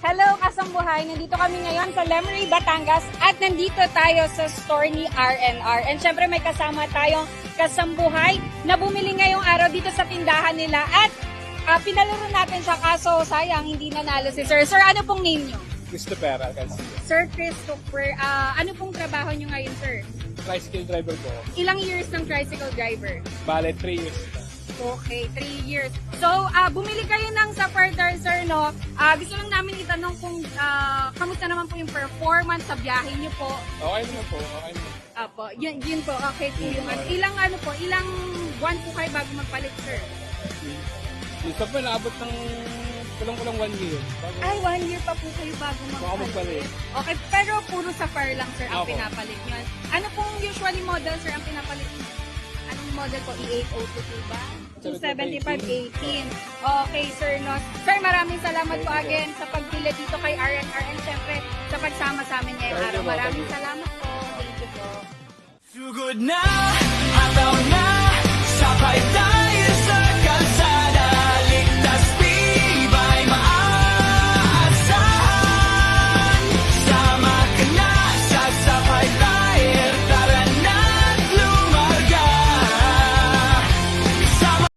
Hello, Kasambuhay! Nandito kami ngayon sa Lemery, Batangas at nandito tayo sa store ni R&R. And syempre may kasama tayong Kasambuhay na bumili ngayong araw dito sa tindahan nila at pinalaro natin siya kaso sayang hindi nanalo si Sir. Sir, ano pong name nyo? Christopher Alcancio. Sir Christopher, ano pong trabaho nyo ngayon, sir? Tricycle driver po. Ilang years ng tricycle driver? Bale, 3 years na. Okay, 3 years. So, bumili kayo ng Safarder, sir, no? Gusto lang namin itanong kung kamusta naman po yung performance sa biyahe niyo po. Okay naman po, okay naman. Apo, yun po, okay po yung ilang ilang buwan po kayo bago magpalit, sir? Minsan po, naabot ng kulang-kulang 1 year. Ay, 1 year pa po kayo bago magpalit. Okay, pero puro Safar lang, sir, ang Opo. pinapalit nyo. Ano pong usually model, sir, ang pinapalit nyo? Anong model po? E802 ba? 275-18. Okay, sir, no? Sir, maraming salamat po again sa pagpili dito kay R&R and syempre sa pagsama sa amin ngayong araw. Maraming salamat po. Thank you po. Too good now.